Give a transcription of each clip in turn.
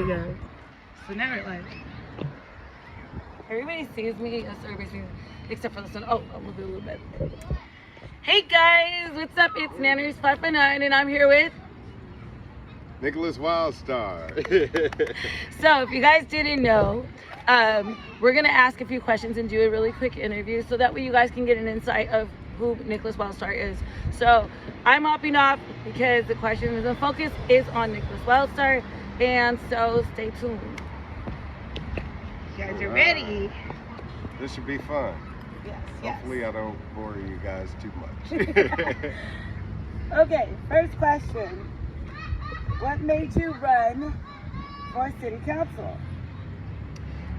we go. So now we're live. Everybody sees me. Yes, everybody sees me. Except for this one. Oh, I'll move it a little bit. Hey guys, what's up? It's Nanners559 and I'm here with... Nickolas Wildstar. So, if you guys didn't know, we're going to ask a few questions and do a really quick interview so that way you guys can get an insight of who Nickolas Wildstar is. So, I'm hopping off because the question and the focus is on Nickolas Wildstar, and so stay tuned. You guys are ready. This should be fun. Yes, Hopefully I don't bore you guys too much. Okay, first question. What made you run for city council?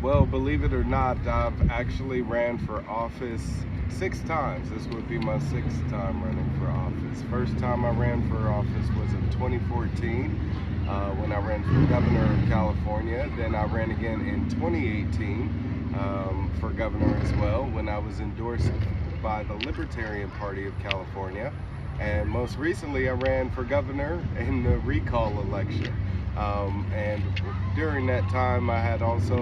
Well, believe it or not, I've actually ran for office 6 times. This would be my 6th time running for office. First time I ran for office was in 2014 when I ran for governor of California. Then I ran again in 2018 for governor as well when I was endorsed by the Libertarian Party of California. And most recently I ran for governor in the recall election. And during that time I had also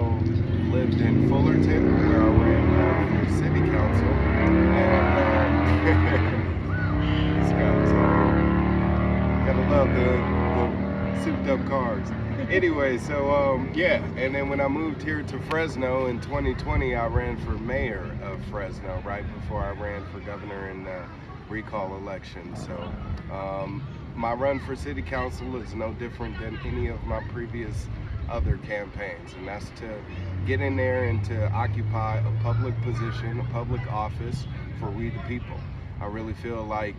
lived in Fullerton where I ran for city council. And these guys, gotta love the souped up cars. Anyway, so yeah, and then when I moved here to Fresno in 2020, I ran for mayor of Fresno right before I ran for governor in the recall election. So my run for city council is no different than any of my previous other campaigns, and that's to get in there and to occupy a public position, a public office for we the people. I really feel like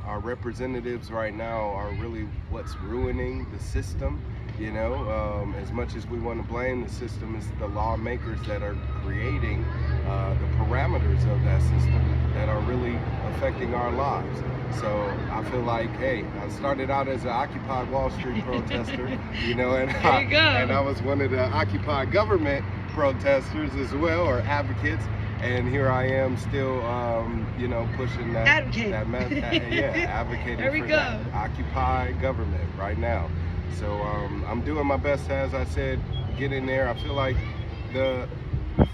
our representatives right now are really what's ruining the system. You know, as much as we want to blame the system, it's the lawmakers that are creating the parameters of that system that are really affecting our lives. So I feel like, hey, I started out as an Occupy Wall Street protester, you know, and I was one of the Occupy government protesters as well, or advocates. And here I am still, you know, pushing that, advocating for that Occupy government right now. So I'm doing my best, as I said, get in there. I feel like the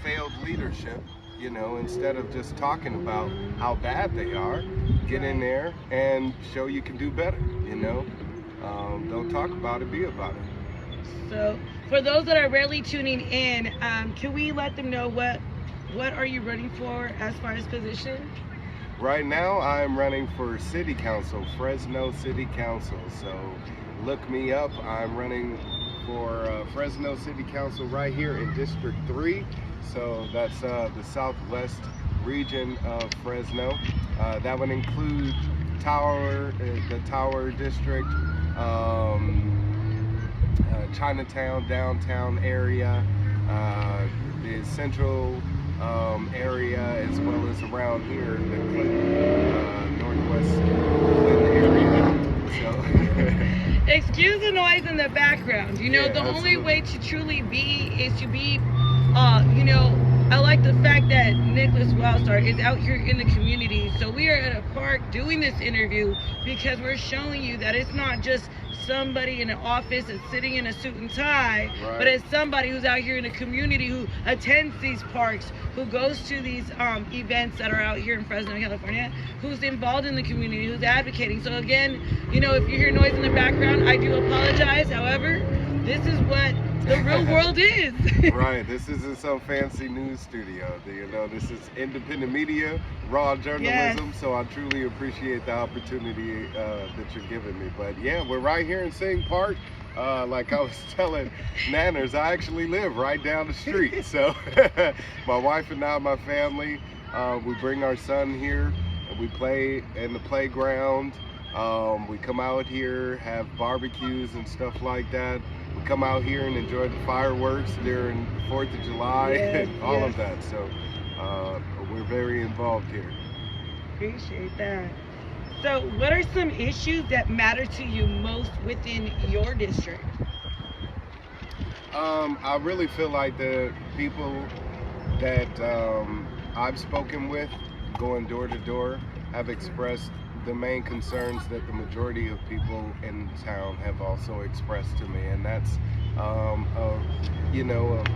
failed leadership, you know, instead of just talking about how bad they are, get in there and show you can do better, you know. Don't talk about it, be about it. So for those that are rarely tuning in, can we let them know what are you running for as far as position? Right now I'm running for city council, Fresno City Council. So look me up. I'm running for Fresno City Council right here in District 3. So that's the southwest region of Fresno. That would include the Tower District, Chinatown, downtown area, the central area, as well as around here, the Clinton, northwest Clinton area. So excuse the noise in the background. You know, the only way to truly be is to be, you know, I like the fact that Nickolas Wildstar is out here in the community. So we are at a park doing this interview because we're showing you that it's not just somebody in an office that's sitting in a suit and tie, but it's somebody who's out here in the community who attends these parks, who goes to these events that are out here in Fresno, California, who's involved in the community, who's advocating. So again, you know, if you hear noise in the background, I do apologize. However, this is what the real world is. Right, this isn't some fancy news studio. You know, this is independent media, raw journalism. Yes. So I truly appreciate the opportunity that you're giving me. But yeah, we're right here in Sing Park. Like I was telling Nanners, I actually live right down the street. So my wife and I, my family, we bring our son here and we play in the playground. We come out here, have barbecues and stuff like that. We come out here and enjoy the fireworks during 4th of July and all of that. So we're very involved here. Appreciate that. So what are some issues that matter to you most within your district? I really feel like the people that I've spoken with going door to door have expressed the main concerns that the majority of people in town have also expressed to me, and that's of,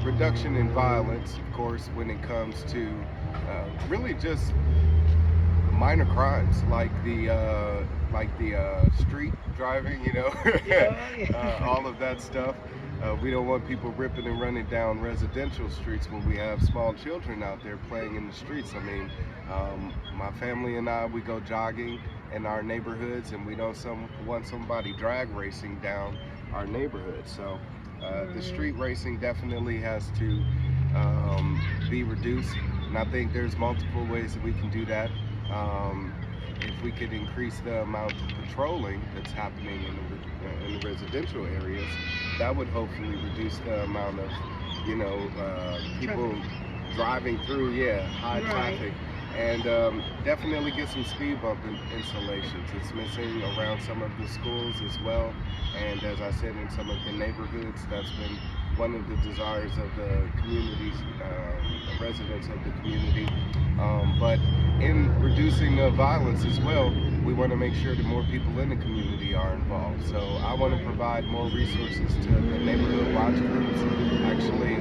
reduction in violence, of course, when it comes to really just minor crimes like the street driving, Yeah. all of that stuff. We don't want people ripping and running down residential streets when we have small children out there playing in the streets. I mean, my family and I, we go jogging in our neighborhoods, and we don't want somebody drag racing down our neighborhood. So the street racing definitely has to be reduced, and I think there's multiple ways that we can do that. If we could increase the amount of patrolling that's happening in the residential areas, that would hopefully reduce the amount of, people driving through, high Right. traffic, and definitely get some speed bump installations. It's missing around some of the schools as well, and as I said, in some of the neighborhoods, that's been one of the desires of the communities, residents of the community. But in reducing the violence as well, we want to make sure that more people in the community are involved. So I want to provide more resources to the neighborhood watch groups. Actually,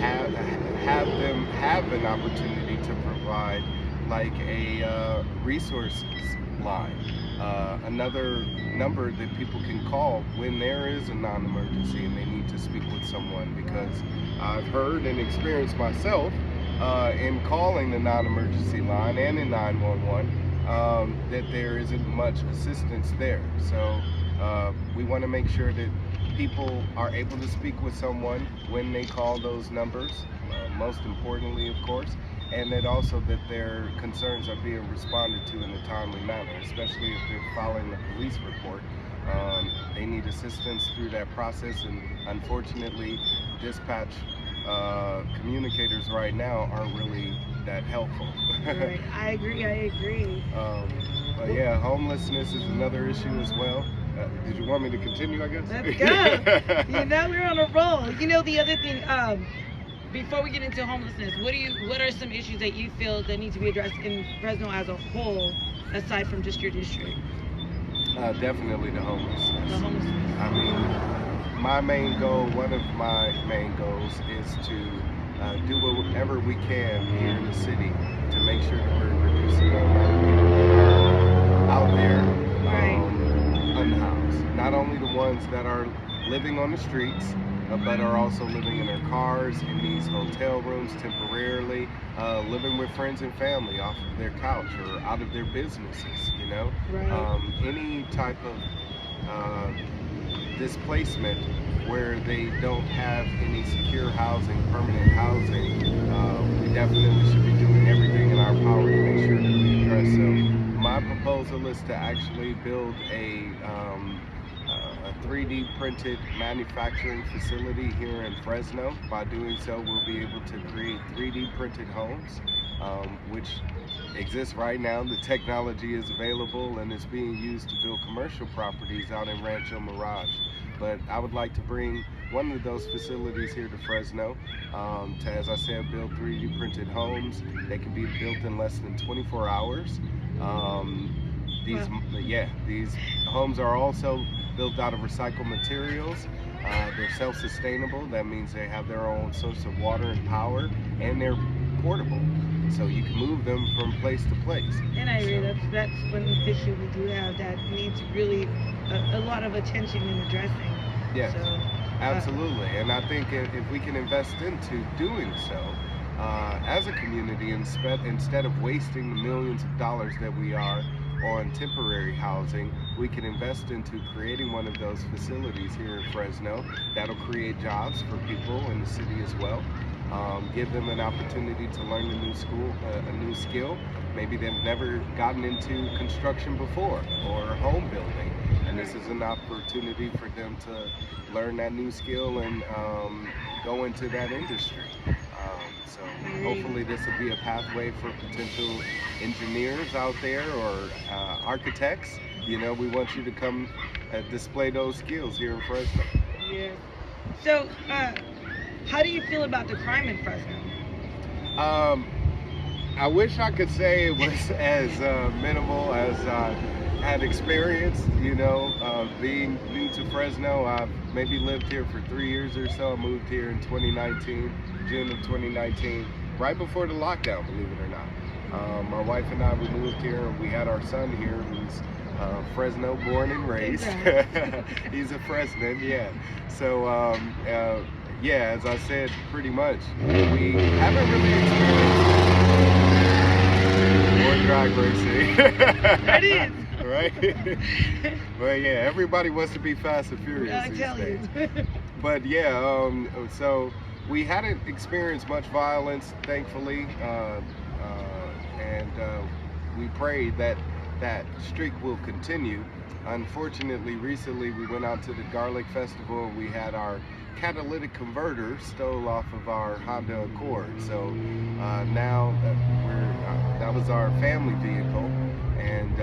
have them have an opportunity to provide like a resource line, another number that people can call when there is a non-emergency and they need to speak with someone, because I've heard and experienced myself in calling the non-emergency line and in 911 that there isn't much assistance there. So we want to make sure that people are able to speak with someone when they call those numbers, most importantly, of course, and that also that their concerns are being responded to in a timely manner, especially if they're filing a police report. They need assistance through that process, and unfortunately, dispatch communicators right now aren't really that helpful. Right. I agree. But yeah, homelessness is another issue as well. Did you want me to continue, I guess? Let's go. We're on a roll. The other thing, before we get into homelessness, what are some issues that you feel that need to be addressed in Fresno as a whole, aside from just your district? Definitely the homelessness. The homelessness. I mean, one of my main goals is to do whatever we can here in the city to make sure that we're reducing the amount of people that are out there unhoused. Not only the ones that are living on the streets, but are also living in their cars, in these hotel rooms temporarily, living with friends and family off of their couch or out of their businesses, Right. Any type of displacement where they don't have any secure housing, permanent housing, we definitely should be doing everything in our power to make sure that we address. So my proposal is to actually build a 3D printed manufacturing facility here in Fresno. By doing so, we'll be able to create 3D printed homes, which exists right now. The technology is available and is being used to build commercial properties out in Rancho Mirage. But I would like to bring one of those facilities here to Fresno to, as I said, build 3D printed homes. They can be built in less than 24 hours. These homes are also built out of recycled materials. They're self-sustainable. That means they have their own source of water and power, and they're portable. So you can move them from place to place. And I agree, that's one issue we do have that needs really a lot of attention and addressing. Yes, So, absolutely. And I think if we can invest into doing so, as a community, instead of wasting the millions of dollars that we are on temporary housing, we can invest into creating one of those facilities here in Fresno that'll create jobs for people in the city as well. Give them an opportunity to learn a new skill. Maybe they've never gotten into construction before or home building, and this is an opportunity for them to learn that new skill and go into that industry. So hopefully this will be a pathway for potential engineers out there or architects. We want you to come display those skills here in Fresno. yeah. So, how do you feel about the crime in Fresno? I wish I could say it was as minimal as had experience, being new to Fresno. I've maybe lived here for 3 years or so. I moved here in 2019, June of 2019, right before the lockdown, believe it or not. My wife and I, we moved here, and we had our son here, who's Fresno born and raised. He's a Fresnan, yeah. So, yeah, as I said, pretty much, we haven't really experienced more drag racing. That is. Right? Well, yeah, everybody wants to be Fast and Furious I these tell days. you. But yeah, so we hadn't experienced much violence, thankfully, and we prayed that that streak will continue. Unfortunately, recently we went out to the Garlic Festival and we had our catalytic converter stole off of our Honda Accord. So now that was our family vehicle, and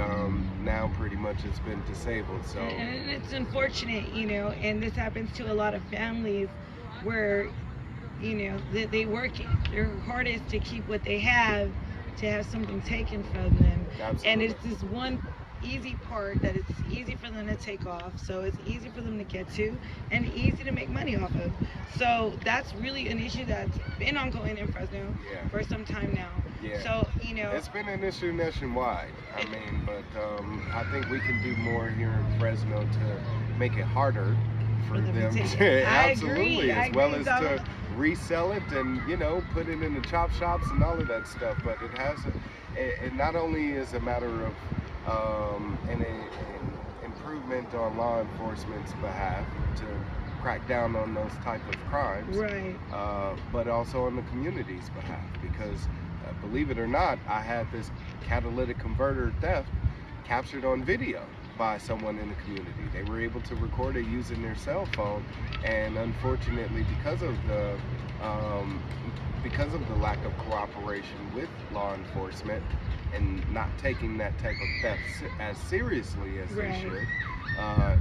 now pretty much it's been disabled. So and it's unfortunate, and this happens to a lot of families where they work their hardest to keep what they have, to have something taken from them. Absolutely. And it's this one easy part that it's easy for them to take off, so it's easy for them to get to and easy to make money off of. So that's really an issue that's been ongoing in Fresno for some time now. Yeah. So it's been an issue nationwide. I mean, but I think we can do more here in Fresno to make it harder for them to absolutely, as well as to resell it and put it in the chop shops and all of that stuff. But it not only is a matter of an improvement on law enforcement's behalf to crack down on those type of crimes, right? But also on the community's behalf, because believe it or not, I had this catalytic converter theft captured on video by someone in the community. They were able to record it using their cell phone, and unfortunately, because of the lack of cooperation with law enforcement and not taking that type of theft as seriously as they should,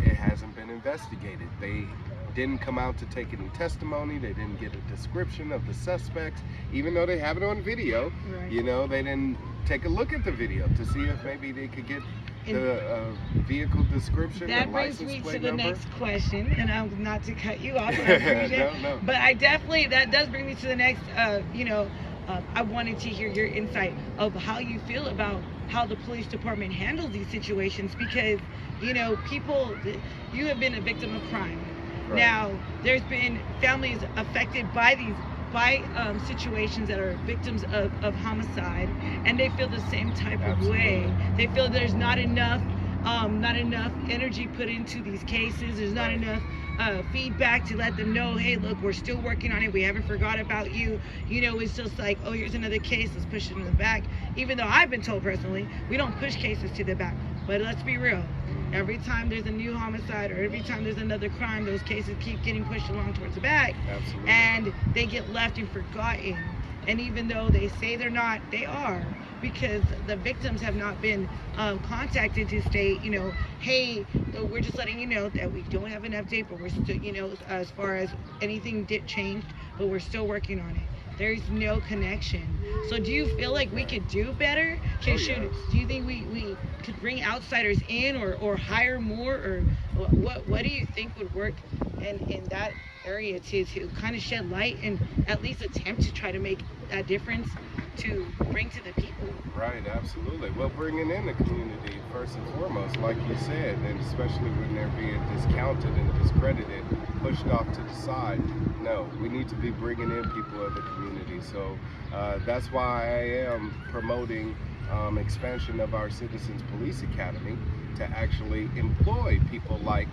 it hasn't been investigated. They didn't come out to take any testimony. They didn't get a description of the suspects, even though they have it on video. Right. They didn't take a look at the video to see if maybe they could get the vehicle description. That brings me to the next question, and I'm not to cut you off. No. But that does bring me to the next. I wanted to hear your insight of how you feel about how the police department handles these situations, because people, you have been a victim of crime. Right. Now, there's been families affected by situations that are victims of homicide, and they feel the same type of way. They feel there's not enough energy put into these cases. There's not enough feedback to let them know, hey, look, we're still working on it. We haven't forgot about you. It's just like, oh, here's another case. Let's push it in the back. Even though I've been told personally, we don't push cases to the back. But let's be real. Every time there's a new homicide or every time there's another crime, those cases keep getting pushed along towards the back. Absolutely. And they get left and forgotten. And even though they say they're not, they are, because the victims have not been contacted to state, hey, we're just letting you know that we don't have an update, but we're still, as far as anything did change, but we're still working on it. There's no connection. So do you feel like we could do better? Do you think we could bring outsiders in or hire more, or what do you think would work in that area to kind of shed light and at least attempt to try to make a difference to bring to the people? Right, absolutely. Well, bringing in the community first and foremost, like you said, and especially when they're being discounted and discredited, pushed off to the side. No, we need to be bringing in people of the community. So that's why I am promoting expansion of our Citizens Police Academy to actually employ people like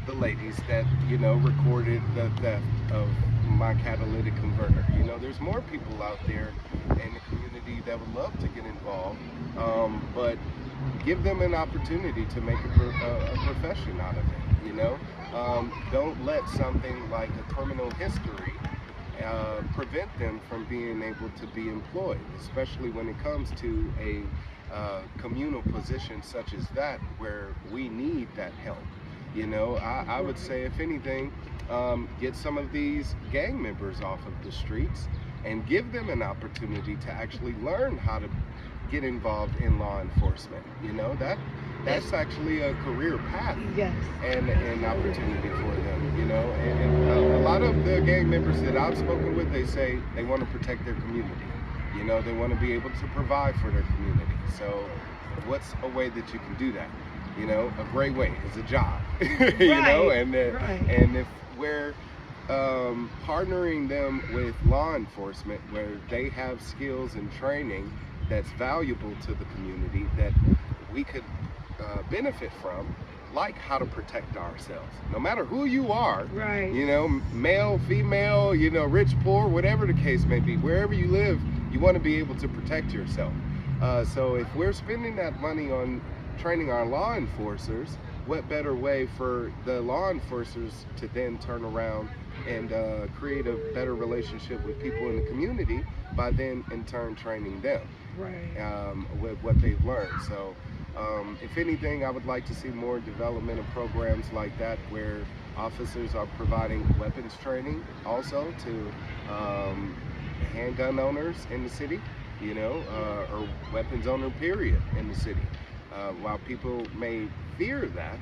the ladies that recorded the theft of my catalytic converter. There's more people out there in the community that would love to get involved, but give them an opportunity to make a profession out of it. Don't let something like a criminal history prevent them from being able to be employed, especially when it comes to a communal position such as that, where we need that help. I would say, if anything, get some of these gang members off of the streets and give them an opportunity to actually learn how to get involved in law enforcement. that's actually a career path Yes. and an opportunity for them, you know. And a lot of the gang members that I've spoken with, they say they want to protect their community. You know, they want to be able to provide for their community. So what's a way that you can do that? You know, a great way is a job. You know, and if we're partnering them with law enforcement where they have skills and training that's valuable to the community that we could benefit from, like how to protect ourselves, no matter who you are, Right. you know, male, female, you know, rich, poor, whatever the case may be, wherever you live, you want to be able to protect yourself. So if we're spending that money on training our law enforcers, what better way for the law enforcers to then turn around and create a better relationship with people in the community by then in turn training them with what they've learned. So if anything, I would like to see more development of programs like that where officers are providing weapons training also to handgun owners in the city, you know, or weapons owner period in the city. While people may fear that,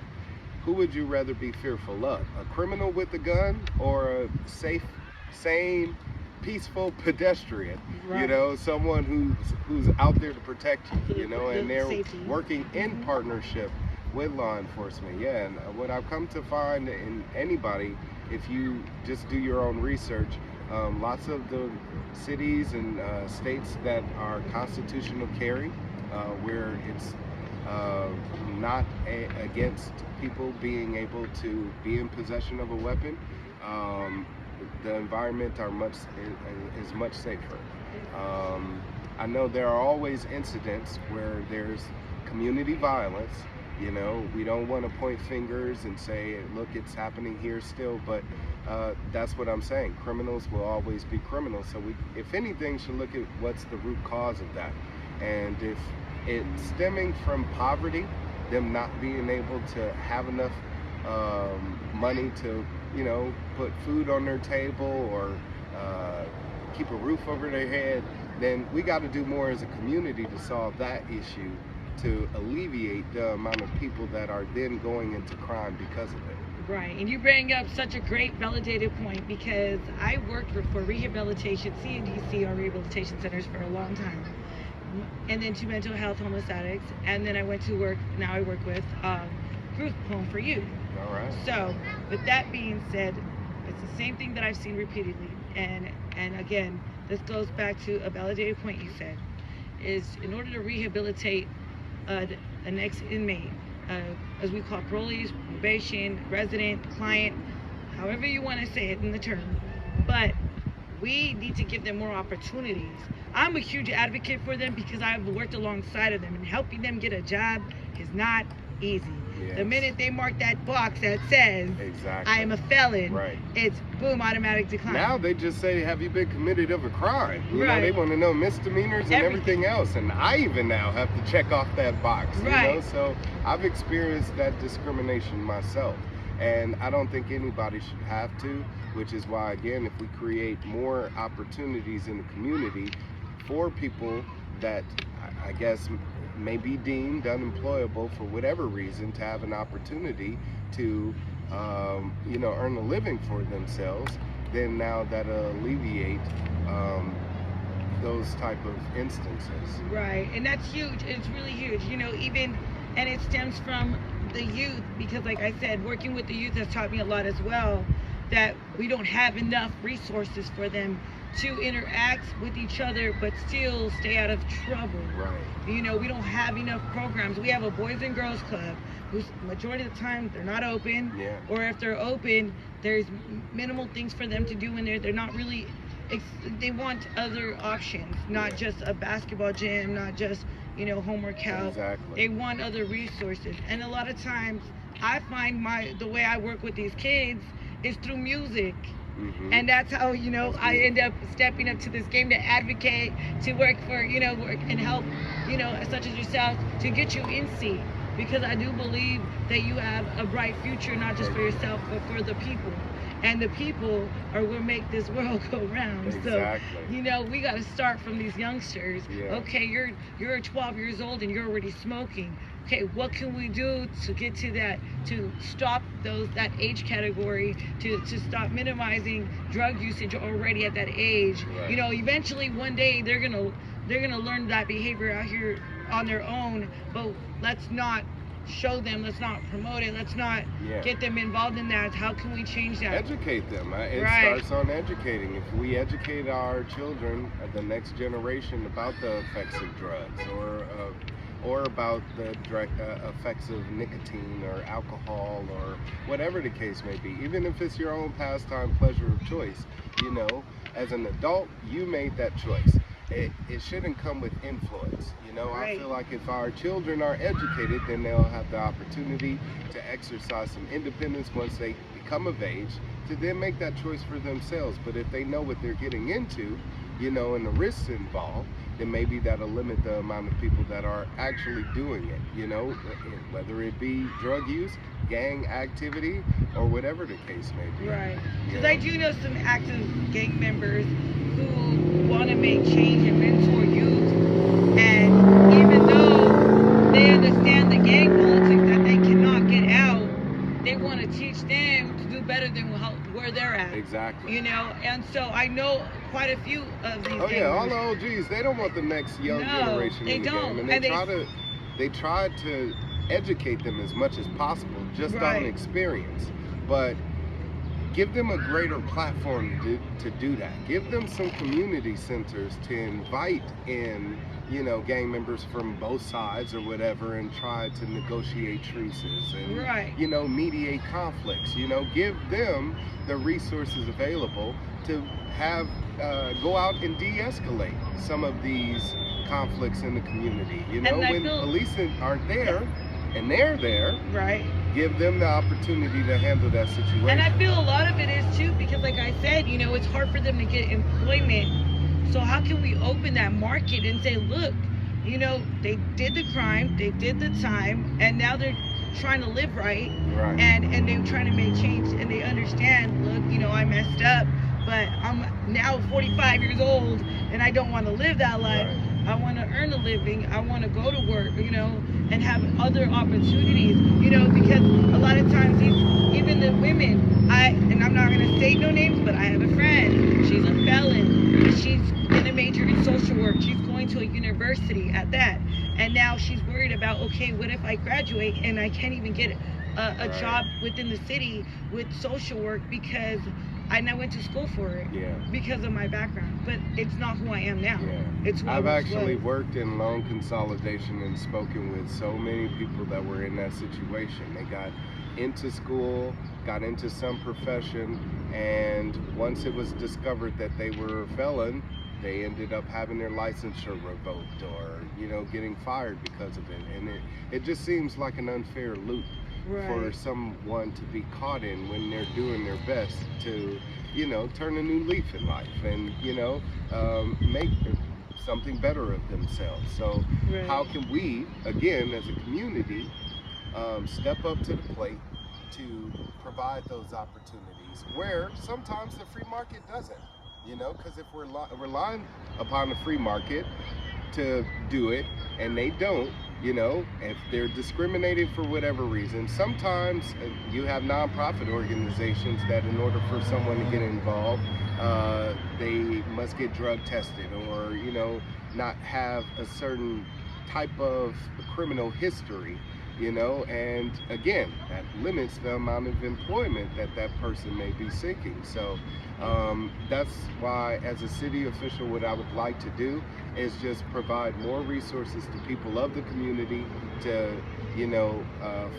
who would you rather be fearful of? A criminal with a gun or a safe, sane, peaceful pedestrian? You know, someone who's out there to protect you, you know, and they're working in partnership with law enforcement. Yeah, and what I've come to find in anybody, if you just do your own research, lots of the cities and states that are constitutional carry, where it's not against people being able to be in possession of a weapon, the environment is much safer. I know there are always incidents where there's community violence. You know, we don't want to point fingers and say, look, it's happening here still, but that's what I'm saying. Criminals will always be criminals. So we, if anything, should look at what's the root cause of that. And if it's stemming from poverty, them not being able to have enough money to, you know, put food on their table or keep a roof over their head, then we got to do more as a community to solve that issue, to alleviate the amount of people that are then going into crime because of it. Right, and you bring up such a great validated point, because I worked for rehabilitation, CNDC, or rehabilitation centers for a long time, and then to mental health homeless addicts, and then I went to work, now I work with group home for youth. All right. So, with that being said, it's the same thing that I've seen repeatedly, and again, this goes back to a validated point you said, is in order to rehabilitate an ex-inmate, as we call parolees, probation, resident, client, however you want to say it in the term, but we need to give them more opportunities. I'm a huge advocate for them because I've worked alongside of them, and helping them get a job is not easy. Yes. The minute they mark that box that says I am a felon, it's boom, automatic decline. Now they just say, have you been committed of a crime? You know, they want to know misdemeanors and everything else, and I even now have to check off that box. You know, so I've experienced that discrimination myself, and I don't think anybody should have to, which is why, again, if we create more opportunities in the community for people that I guess may be deemed unemployable for whatever reason, to have an opportunity to you know, earn a living for themselves, then now that'll alleviate those type of instances. Right, and that's huge. It's really huge, you know, even, and it stems from the youth, because like I said, working with the youth has taught me a lot as well, that we don't have enough resources for them to interact with each other but still stay out of trouble. You know, we don't have enough programs. We have a Boys and Girls Club who's majority of the time they're not open, or if they're open, there's minimal things for them to do in there. They're not really, they want other options, not just a basketball gym, not just, you know, homework help. They want other resources, and a lot of times I find the way I work with these kids is through music. And that's how, you know, I end up stepping up to this game to advocate, to work for, you know, work and help, you know, such as yourself, to get you in seat, because I do believe that you have a bright future, not just for yourself, but for the people. and the people are what make this world go round. Exactly. So, you know, we got to start from these youngsters. Yeah. Okay, you're 12 years old and you're already smoking. Okay, what can we do to get to that, to stop that age category, to stop minimizing drug usage already at that age? Right. You know, eventually one day they're gonna learn that behavior out here on their own, but let's not show them, let's not promote it, let's not get them involved in that. How can we change that? Educate them. It Right. starts on educating. If we educate our children, the next generation, about the effects of drugs, or about the effects of nicotine or alcohol or whatever the case may be, even if it's your own pastime pleasure of choice, you know, as an adult, you made that choice. It shouldn't come with influence. You know, Right. I feel like if our children are educated, then they'll have the opportunity to exercise some independence once they become of age, to then make that choice for themselves. But if they know what they're getting into, you know, and the risks involved, then maybe that'll limit the amount of people that are actually doing it, you know, whether it be drug use, gang activity, or whatever the case may be. Right. You Because know? I do know some active gang members who want to make change and mentor youth, and even though they understand the gang politics that they cannot get out, they want to teach them to do better than where they're at. Exactly. You know, and so I know quite a few of these. Oh yeah, all gamers. the OGs, they don't want the next young No, generation they in the don't. game, and And they try to educate them as much as possible, just on Right. experience. But give them a greater platform to do that. Give them some community centers to invite in, you know, gang members from both sides or whatever, and try to negotiate truces and, Right. you know, mediate conflicts. You know, give them the resources available to have go out and de-escalate some of these conflicts in the community. You know, And I when feel- police aren't there, and they're there, Right. give them the opportunity to handle that situation. And I feel a lot of it is too, because like I said, you know, it's hard for them to get employment. So how can we open that market and say, look, you know, they did the crime, they did the time, and now they're trying to live right, Right. and they're trying to make change, and they understand, look, you know, I messed up, but I'm now 45 years old, and I don't want to live that life. Right. I want to earn a living. I want to go to work, you know, and have other opportunities, you know, because a lot of times even the women, and I'm not going to say no names, but I have a friend, she's a felon, but she's in a major in social work. She's going to a university at that. And now she's worried about, okay, what if I graduate and I can't even get a Right. job within the city with social work because I went to school for it. Yeah. Because of my background, but it's not who I am now. Yeah. It's who I've I once actually was. worked in loan consolidation and spoken with so many people that were in that situation. They got into school, got into some profession, and once it was discovered that they were a felon, they ended up having their licensure revoked, or, you know, getting fired because of it. And it just seems like an unfair loop for Right. someone to be caught in when they're doing their best to, you know, turn a new leaf in life and, you know, make something better of themselves. So Right. how can we, again, as a community, step up to the plate to provide those opportunities where sometimes the free market doesn't, you know, because if we're relying upon the free market to do it and they don't, you know, if they're discriminating for whatever reason, sometimes you have nonprofit organizations that in order for someone to get involved, they must get drug tested, or, you know, not have a certain type of criminal history, you know, and again, that limits the amount of employment that that person may be seeking. So that's why, as a city official, what I would like to do is just provide more resources to people of the community to, you know,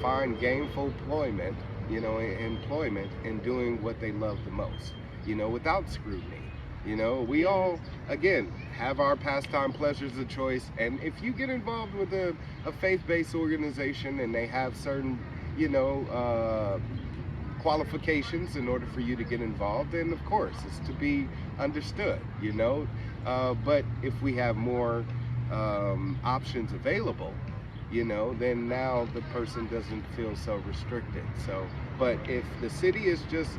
find gainful employment, you know, employment in doing what they love the most, you know, without scrutiny. You know, we all, again, have our pastime pleasures of choice, and if you get involved with a faith-based organization and they have certain, you know, qualifications in order for you to get involved, then of course it's to be understood, you know. But if we have more options available, you know, then now the person doesn't feel so restricted. So, but if the city is just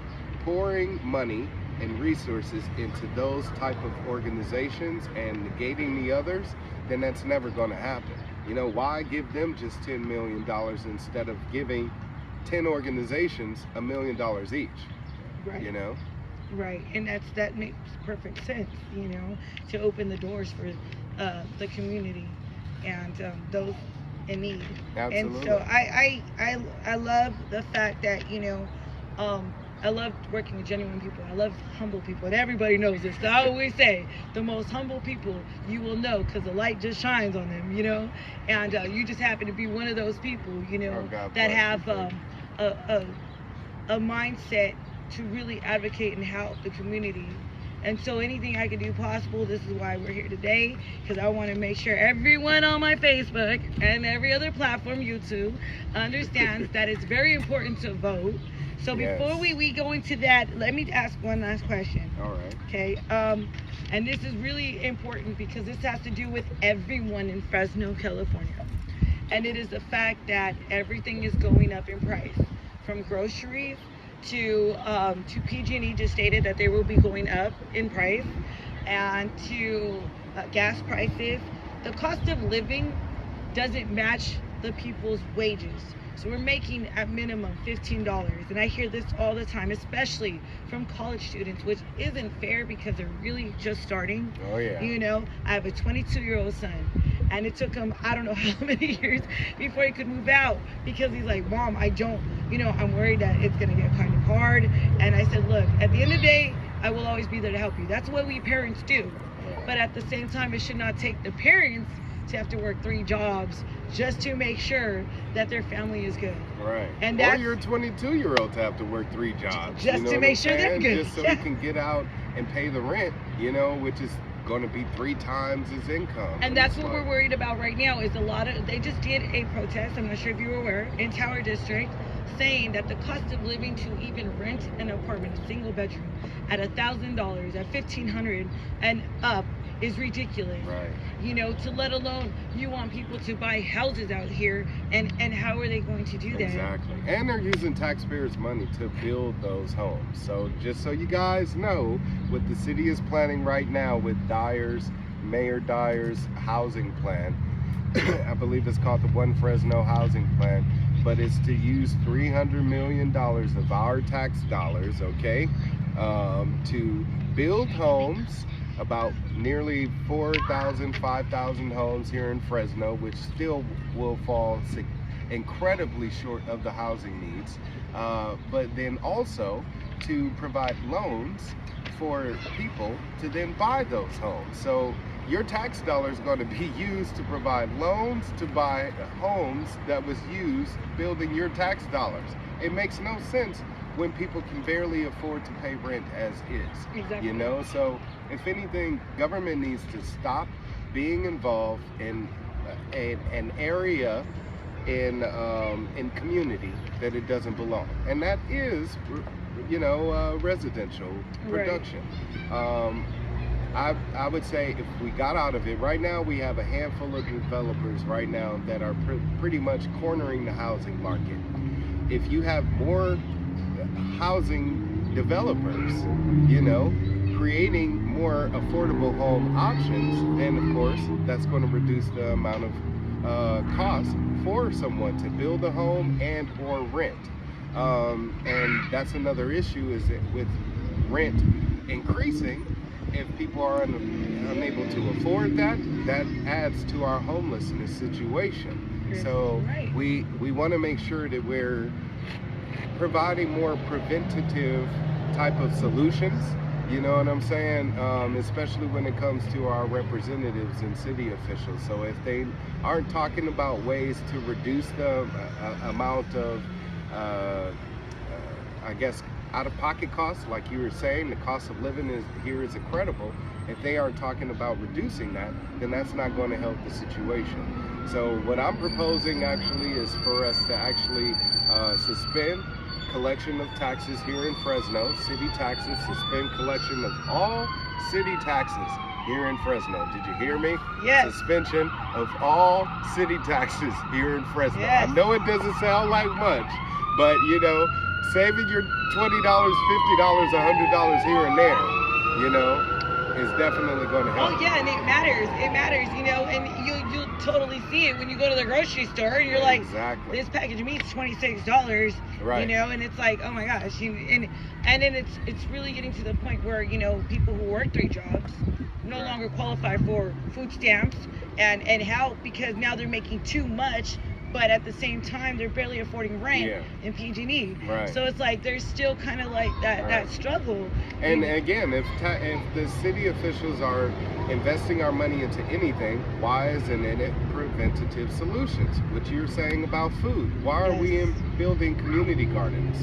pouring money and resources into those type of organizations and negating the others, then that's never going to happen. You know, why give them just $10 million instead of giving 10 organizations $1 million each? Right. You know? Right, and that makes perfect sense, you know, to open the doors for the community and those in need. Absolutely. And so I love the fact that, you know, I love working with genuine people. I love humble people, and everybody knows this. So I always say, the most humble people you will know, because the light just shines on them, you know. And you just happen to be one of those people, you know, that have a mindset to really advocate and help the community. And so anything I can do possible, this is why we're here today, because I want to make sure everyone on my Facebook and every other platform, YouTube, understands that it's very important to vote. So before we go into that, let me ask one last question. All right. Okay. And this is really important because this has to do with everyone in Fresno, California. And it is the fact that everything is going up in price, from groceries to PG&E just stated that they will be going up in price, and to gas prices. The cost of living doesn't match the people's wages. So we're making at minimum $15. And I hear this all the time, especially from college students, which isn't fair because they're really just starting. Oh, yeah. You know, I have a 22-year-old son, and it took him, I don't know how many years before he could move out, because he's like, Mom, I'm worried that it's going to get kind of hard. And I said, look, at the end of the day, I will always be there to help you. That's what we parents do. But at the same time, it should not take the parents to have to work 3 jobs just to make sure that their family is good. Right. And or you're a 22-year-old to have to work 3 jobs. Just you know to make sure they're good. Just so you can get out and pay the rent, you know, which is going to be 3 times his income. And that's what we're worried about right now, is they just did a protest, I'm not sure if you were aware, in Tower District, saying that the cost of living to even rent an apartment, a single bedroom, at $1,000, at $1,500 and up, is ridiculous. Right. You know, to let alone you want people to buy houses out here, and how are they going to do that? Exactly. And they're using taxpayers' money to build those homes. So just so you guys know, what the city is planning right now with Mayor Dyer's housing plan, I believe it's called the One Fresno Housing Plan, but it's to use $300 million of our tax dollars, okay, to build homes, about nearly 4,000, 5,000 homes here in Fresno, which still will fall incredibly short of the housing needs, but then also to provide loans for people to then buy those homes. So your tax dollar is going to be used to provide loans to buy homes that was used building your tax dollars. It makes no sense when people can barely afford to pay rent as is. Exactly. You know, so if anything, government needs to stop being involved in an area in community that it doesn't belong, and that is, you know, residential production. I would say if we got out of it, right now we have a handful of developers right now that are pretty much cornering the housing market. If you have more housing developers, you know, creating more affordable home options, then of course that's going to reduce the amount of cost for someone to build a home and or rent. And that's another issue, is that with rent increasing, if people are unable to afford that, that adds to our homelessness situation. So we want to make sure that we're providing more preventative type of solutions, you know what I'm saying, especially when it comes to our representatives and city officials. So if they aren't talking about ways to reduce the amount of I guess out-of-pocket costs, like you were saying, the cost of living here is incredible. If they aren't talking about reducing that, then that's not going to help the situation. So what I'm proposing actually is for us to actually suspend collection of taxes here in Fresno, city taxes, suspend collection of all city taxes here in Fresno. Did you hear me? Yes. Suspension of all city taxes here in Fresno. Yes. I know it doesn't sound like much, but you know, saving your $20, $50, $100 here and there, you know, is definitely going to help. Oh yeah, and it matters. It matters, you know, and you'll totally see it when you go to the grocery store and you're like, exactly. This package of meat's $26, right? You know, and it's like, oh my gosh, and then it's really getting to the point where, you know, people who work 3 jobs no longer qualify for food stamps and help because now they're making too much. But at the same time, they're barely affording rent and PG&E. Right. So it's like there's still kind of like that struggle. And again, if the city officials are investing our money into anything, why isn't it preventative solutions? What you're saying about food. Why are we building community gardens?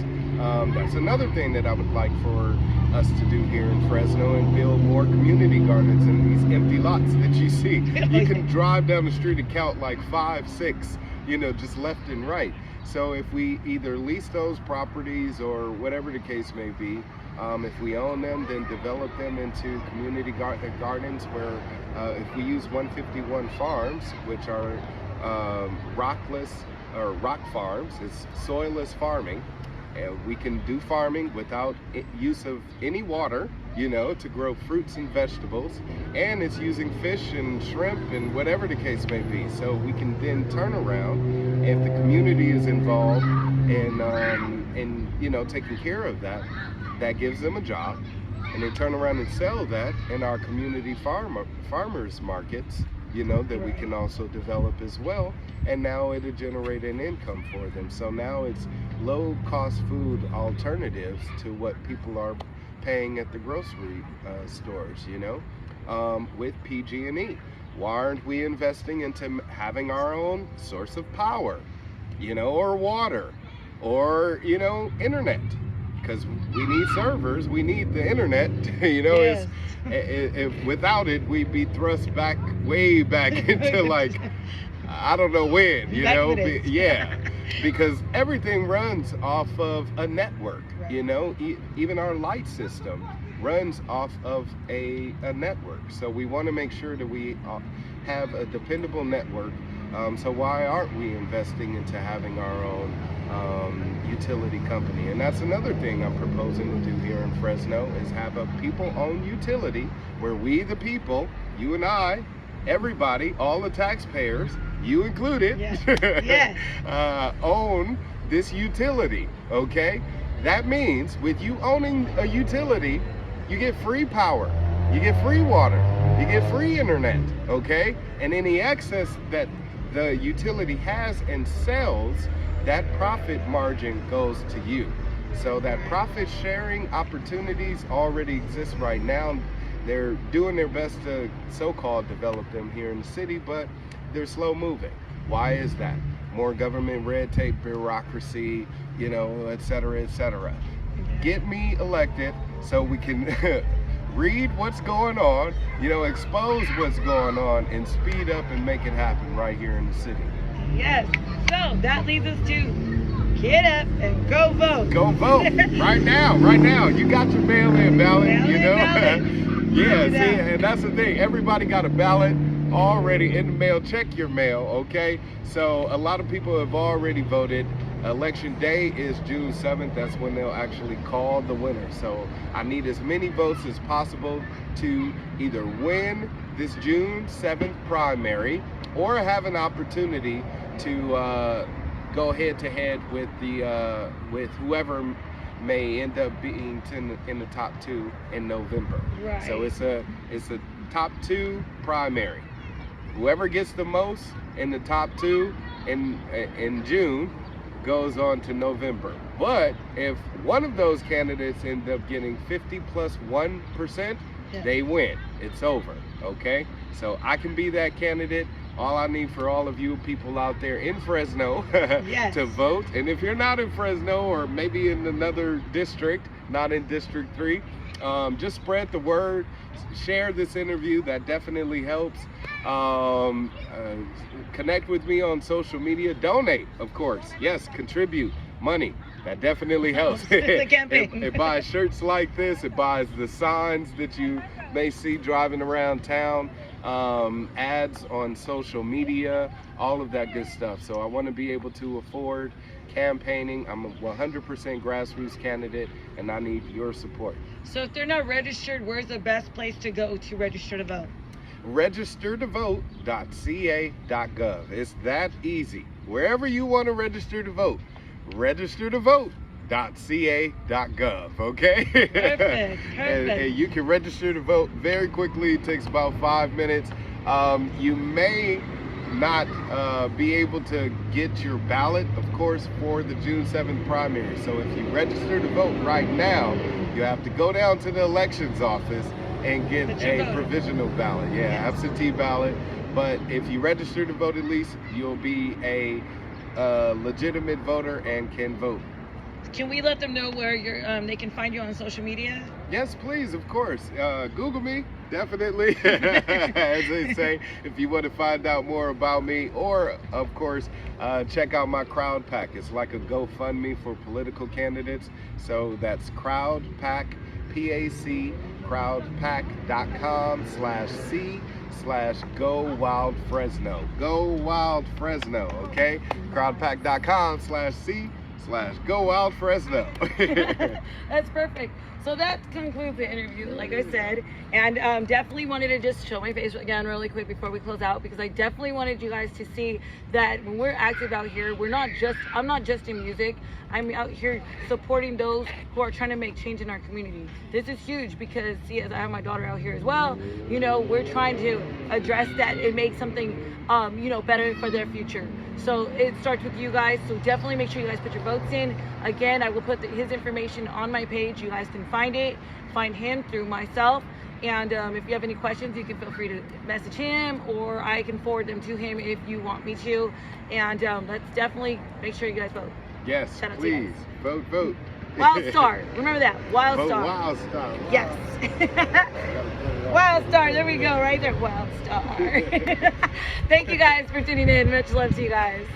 That's another thing that I would like for us to do here in Fresno and build more community gardens in these empty lots that you see. You can drive down the street and count like 5, 6. You know, just left and right. So if we either lease those properties or whatever the case may be, if we own them, then develop them into community gardens where if we use 151 farms, which are rockless or rock farms, it's soilless farming. We can do farming without use of any water, you know, to grow fruits and vegetables, and it's using fish and shrimp and whatever the case may be. So we can then turn around, if the community is involved in you know, taking care of that, that gives them a job, and they turn around and sell that in our community farmers markets, you know, that we can also develop as well, and now it'll generate an income for them. So now it's low cost food alternatives to what people are paying at the grocery stores, you know, with PG&E. Why aren't we investing into having our own source of power, you know, or water, or, you know, internet? Because we need servers, we need the internet, you know. If without it, we'd be thrust way back into like, I don't know when, you know. Because everything runs off of a network, you know. Even our light system runs off of a network. So we want to make sure that we have a dependable network. So why aren't we investing into having our own utility company? And that's another thing I'm proposing to do here in Fresno, is have a people-owned utility where we, the people, you and I, everybody, all the taxpayers, you included, own this utility, okay? That means with you owning a utility, you get free power, you get free water, you get free internet, okay? And any excess that the utility has and sells, that profit margin goes to you. So that profit sharing opportunities already exist right now. They're doing their best to so-called develop them here in the city, but they're slow moving. Why is that? More government red tape, bureaucracy, you know, et cetera, et cetera. Get me elected so we can read what's going on, you know, expose what's going on, and speed up and make it happen right here in the city. Yes. So that leads us to get up and go vote. Go vote right now, right now. You got your mail-in ballot, you know. Yeah, see, and that's the thing. Everybody got a ballot already in the mail. Check your mail, okay? So a lot of people have already voted. Election day is June 7th. That's when they'll actually call the winner. So I need as many votes as possible to either win this June 7th primary or have an opportunity to go head-to-head with with whoever may end up being in the top 2 in November. Right. So it's a top 2 primary. Whoever gets the most in the top 2 in June goes on to November. But if one of those candidates end up getting 50 plus 1%, they win. It's over, okay? So I can be that candidate. All I need for all of you people out there in Fresno to vote. And if you're not in Fresno, or maybe in another district, not in District 3, just spread the word, share this interview. That definitely helps. Connect with me on social media. Donate, of course. Yes, contribute money. That definitely helps. It's a campaign. It buys shirts like this. It buys the signs that you may see driving around town. ads on social media, all of that good stuff. So I want to be able to afford campaigning. I'm a 100% grassroots candidate, and I need your support. So if they're not registered, where's the best place to go to register to vote? Registertovote.ca.gov. It's that easy. Wherever you want to register to vote, registertovote.ca.gov. Okay? Perfect. And you can register to vote very quickly. It takes about 5 minutes. You may not be able to get your ballot, of course, for the June 7th primary. So if you register to vote right now, you have to go down to the elections office and get a provisional ballot. Yeah, absentee ballot. But if you register to vote, at least you'll be a legitimate voter and can vote. Can we let them know where they can find you on social media? Yes, please, of course. Google me, definitely, as they say, if you want to find out more about me. Or, of course, check out my Crowd Pack. It's like a GoFundMe for political candidates. So that's Crowd Pack, PAC, crowdpack.com/C/Go Wild Fresno. Go Wild Fresno, okay? crowdpack.com/C/Go Wild Fresno. That's perfect. So that concludes the interview, like I said, and definitely wanted to just show my face again really quick before we close out, because I definitely wanted you guys to see that when we're active out here, I'm not just in music. I'm out here supporting those who are trying to make change in our community. This is huge because, see, as I have my daughter out here as well, you know, we're trying to address that and make something, you know, better for their future. So it starts with you guys. So definitely make sure you guys put your votes in. Again, I will put his information on my page. You guys can find him through myself. And if you have any questions, you can feel free to message him, or I can forward them to him if you want me to. And let's definitely make sure you guys vote. Yes, please. Vote. Wildstar. Remember that. Wildstar. Vote Wildstar. Yes. Wildstar. There we go. Right there. Wildstar. Thank you guys for tuning in. Much love to you guys.